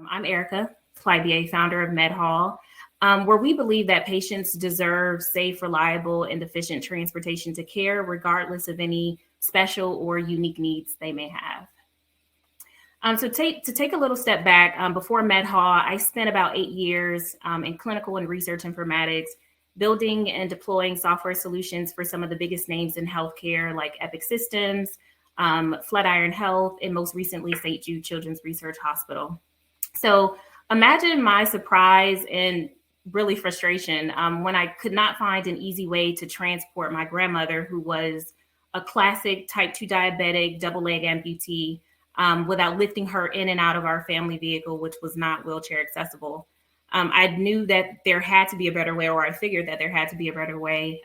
I'm Erica, Plybeah, founder of MedHaul, where we believe that patients deserve safe, reliable, and efficient transportation to care, regardless of any special or unique needs they may have. To take a little step back, before MedHaul, I spent about 8 years in clinical and research informatics, building and deploying software solutions for some of the biggest names in healthcare, like Epic Systems, Flatiron Health, and most recently, St. Jude Children's Research Hospital. So imagine my surprise and really frustration when I could not find an easy way to transport my grandmother, who was a classic type 2 diabetic, double leg amputee, without lifting her in and out of our family vehicle, which was not wheelchair accessible. I knew that there had to be a better way, or I figured that there had to be a better way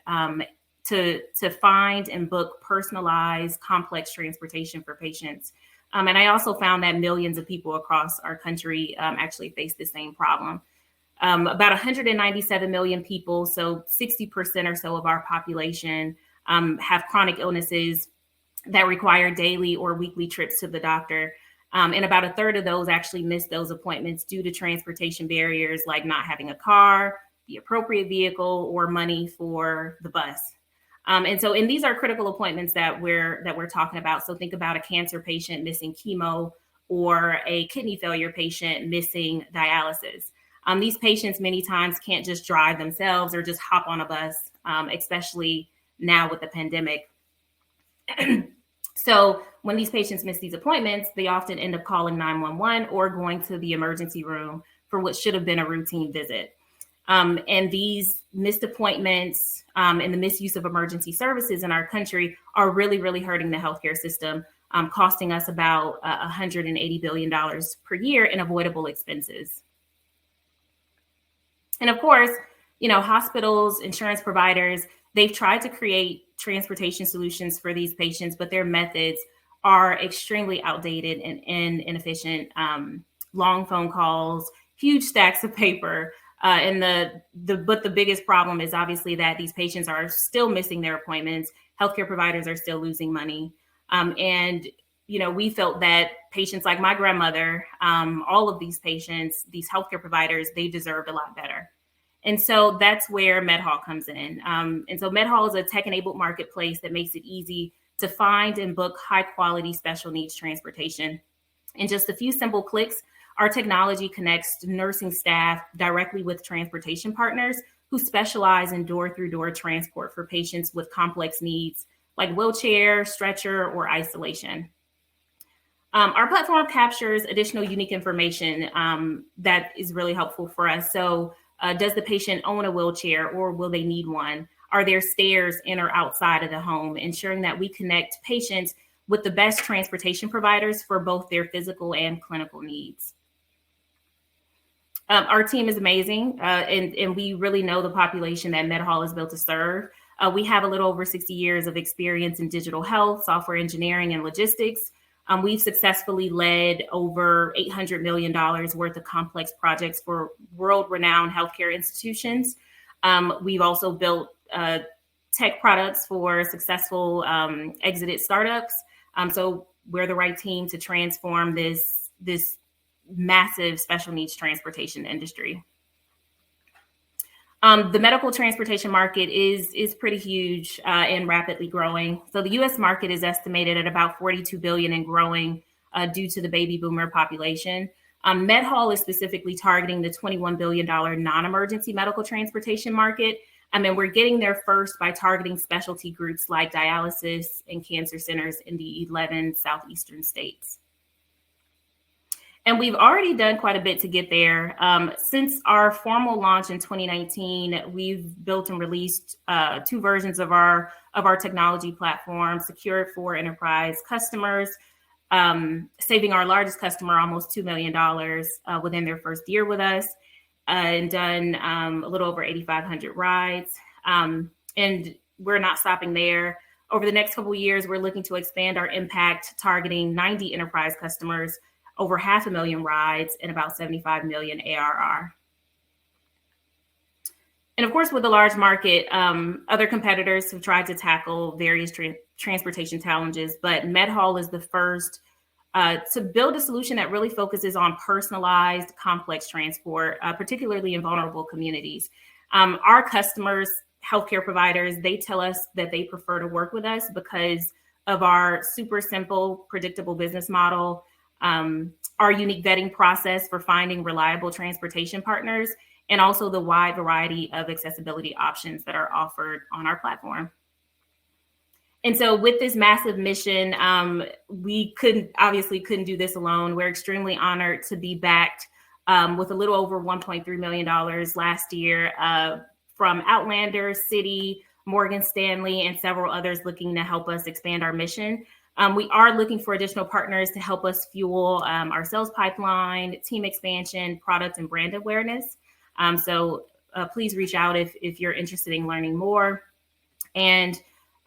to find and book personalized, complex transportation for patients. And I also found that millions of people across our country actually face the same problem. About 197 million people, so 60% or so of our population, have chronic illnesses that require daily or weekly trips to the doctor. And about a third of those actually miss those appointments due to transportation barriers, like not having a car, the appropriate vehicle, or money for the bus. And these are critical appointments that we're talking about. So think about a cancer patient missing chemo, or a kidney failure patient missing dialysis. These patients many times can't just drive themselves or just hop on a bus, especially now with the pandemic. So when these patients miss these appointments, they often end up calling 911 or going to the emergency room for what should have been a routine visit. And these missed appointments and the misuse of emergency services in our country are really, really hurting the healthcare system, costing us about $180 billion per year in avoidable expenses. And of course, hospitals, insurance providers, they've tried to create transportation solutions for these patients, but their methods are extremely outdated and inefficient. Long phone calls, huge stacks of paper. But the biggest problem is obviously that these patients are still missing their appointments. Healthcare providers are still losing money. We felt that patients like my grandmother, all of these patients, these healthcare providers, they deserved a lot better. And so that's where MedHaul comes in. And so MedHaul is a tech-enabled marketplace that makes it easy to find and book high-quality special needs transportation. In just a few simple clicks, our technology connects nursing staff directly with transportation partners who specialize in door-through-door transport for patients with complex needs like wheelchair, stretcher, or isolation. Our platform captures additional unique information that is really helpful for us. So does the patient own a wheelchair, or will they need one? Are there stairs in or outside of the home? Ensuring that we connect patients with the best transportation providers for both their physical and clinical needs. Our team is amazing, and we really know the population that MedHaul is built to serve. We have a little over 60 years of experience in digital health, software engineering, and logistics. We've successfully led over $800 million worth of complex projects for world-renowned healthcare institutions. We've also built tech products for successful exited startups. So we're the right team to transform this massive special needs transportation industry. The medical transportation market is pretty huge and rapidly growing. So the U.S. market is estimated at about $42 billion and growing due to the baby boomer population. MedHaul is specifically targeting the $21 billion non-emergency medical transportation market. And we're getting there first by targeting specialty groups like dialysis and cancer centers in the 11 southeastern states. And we've already done quite a bit to get there. Since our formal launch in 2019, we've built and released 2 versions of our technology platform, secured for enterprise customers, saving our largest customer almost $2 million within their first year with us, and done a little over 8,500 rides. And we're not stopping there. Over the next couple of years, we're looking to expand our impact, targeting 90 enterprise customers, over 500,000 rides, and about 75 million ARR. And of course, with the large market, other competitors have tried to tackle various transportation challenges, but MedHaul is the first to build a solution that really focuses on personalized, complex transport, particularly in vulnerable communities. Our customers, healthcare providers, they tell us that they prefer to work with us because of our super simple, predictable business model, our unique vetting process for finding reliable transportation partners, and also the wide variety of accessibility options that are offered on our platform. And so with this massive mission, we couldn't do this alone. We're extremely honored to be backed with a little over $1.3 million last year from Outlander, Citi, Morgan Stanley, and several others looking to help us expand our mission. We are looking for additional partners to help us fuel our sales pipeline, team expansion, product and brand awareness. So please reach out if you're interested in learning more. And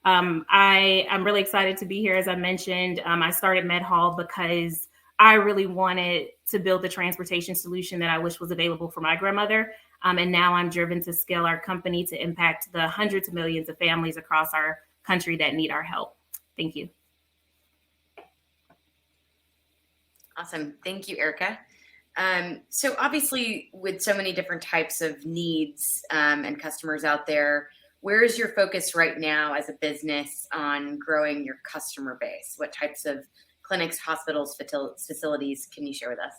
I'm really excited to be here. As I mentioned, I started MedHaul because I really wanted to build the transportation solution that I wish was available for my grandmother. And now I'm driven to scale our company to impact the hundreds of millions of families across our country that need our help. Thank you. Awesome. Thank you, Erica. So obviously, with so many different types of needs and customers out there, where is your focus right now as a business on growing your customer base? What types of clinics, hospitals, facilities can you share with us?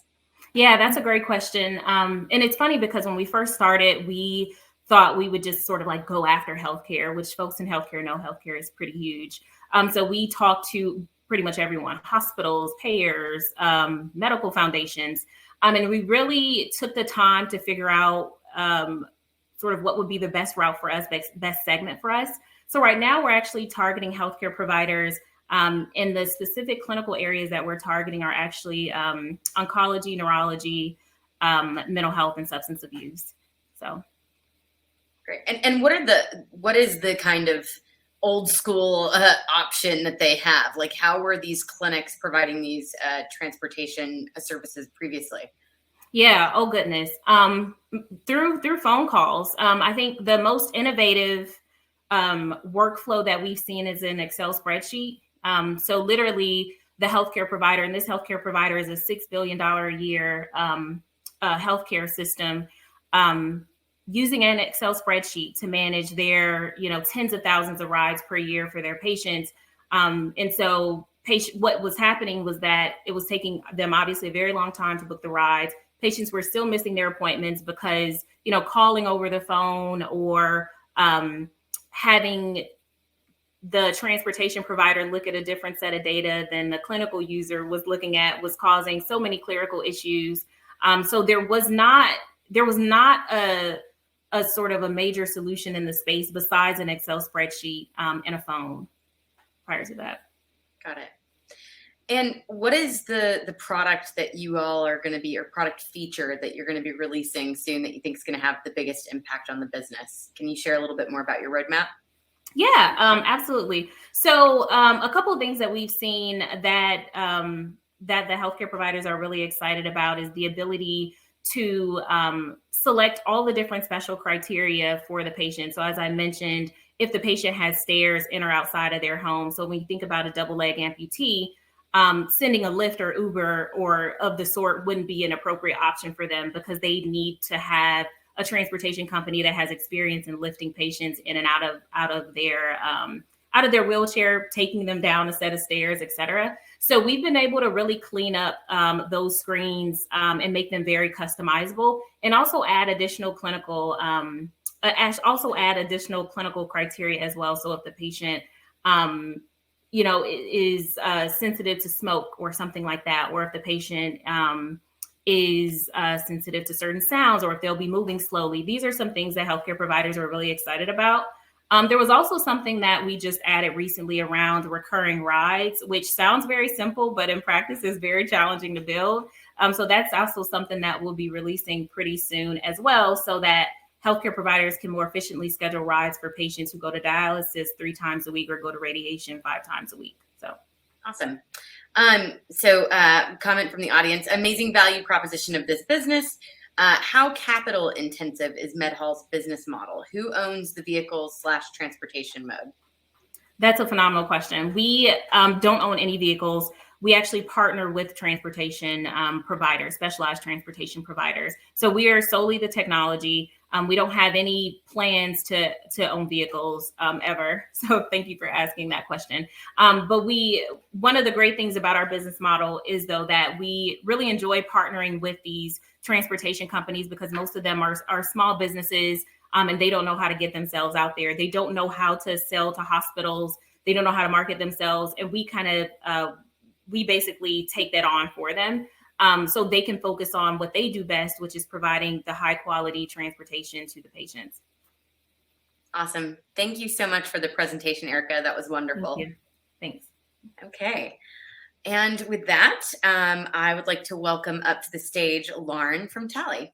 Yeah, that's a great question. And it's funny because when we first started, we thought we would just sort of like go after healthcare, which folks in healthcare know healthcare is pretty huge. So we talked to pretty much everyone, hospitals, payers, medical foundations. And we really took the time to figure out sort of what would be the best route for us, best segment for us. So right now we're actually targeting healthcare providers in the specific clinical areas that we're targeting are actually oncology, neurology, mental health, and substance abuse. So great. And what is the kind of old school option that they have? Like, how were these clinics providing these transportation services previously? Yeah. Oh goodness. Through phone calls. I think the most innovative workflow that we've seen is an Excel spreadsheet. So literally the healthcare provider, and this healthcare provider is a $6 billion a year healthcare system, using an Excel spreadsheet to manage their, tens of thousands of rides per year for their patients. And so what was happening was that it was taking them obviously a very long time to book the rides. Patients were still missing their appointments because, calling over the phone or having the transportation provider look at a different set of data than the clinical user was looking at was causing so many clerical issues. So there was not a sort of a major solution in the space besides an Excel spreadsheet and a phone prior to that. Got it. And what is the product that you all are going to be, or product feature that you're going to be releasing soon that you think is going to have the biggest impact on the business? Can you share a little bit more about your roadmap? Yeah, absolutely. So a couple of things that we've seen that that the healthcare providers are really excited about is the ability to select all the different special criteria for the patient. So as I mentioned, if the patient has stairs in or outside of their home. So when you think about a double leg amputee, sending a Lyft or Uber or of the sort wouldn't be an appropriate option for them because they need to have a transportation company that has experience in lifting patients in and out of their wheelchair, taking them down a set of stairs, et cetera. So we've been able to really clean up those screens and make them very customizable, and also add additional clinical criteria as well. So if the patient is sensitive to smoke or something like that, or if the patient is sensitive to certain sounds, or if they'll be moving slowly. These are some things that healthcare providers are really excited about. There was also something that we just added recently around recurring rides, which sounds very simple, but in practice is very challenging to build. So that's also something that we'll be releasing pretty soon as well, so that healthcare providers can more efficiently schedule rides for patients who go to dialysis 3 times a week or go to radiation 5 times a week. So awesome. Comment from the audience: amazing value proposition of this business. How capital intensive is MedHaul's business model? Who owns the vehicles/transportation mode? That's a phenomenal question. We don't own any vehicles. we actually partner with transportation providers, specialized transportation providers. So we are solely the technology. We don't have any plans to own vehicles ever. So thank you for asking that question. But one of the great things about our business model is, though, that we really enjoy partnering with these transportation companies, because most of them are small businesses, and they don't know how to get themselves out there. They don't know how to sell to hospitals. They don't know how to market themselves. And we basically take that on for them. So they can focus on what they do best, which is providing the high quality transportation to the patients. Awesome. Thank you so much for the presentation, Erica. That was wonderful. Thank you. Thanks. Okay. And with that, I would like to welcome up to the stage Lauren from Tally.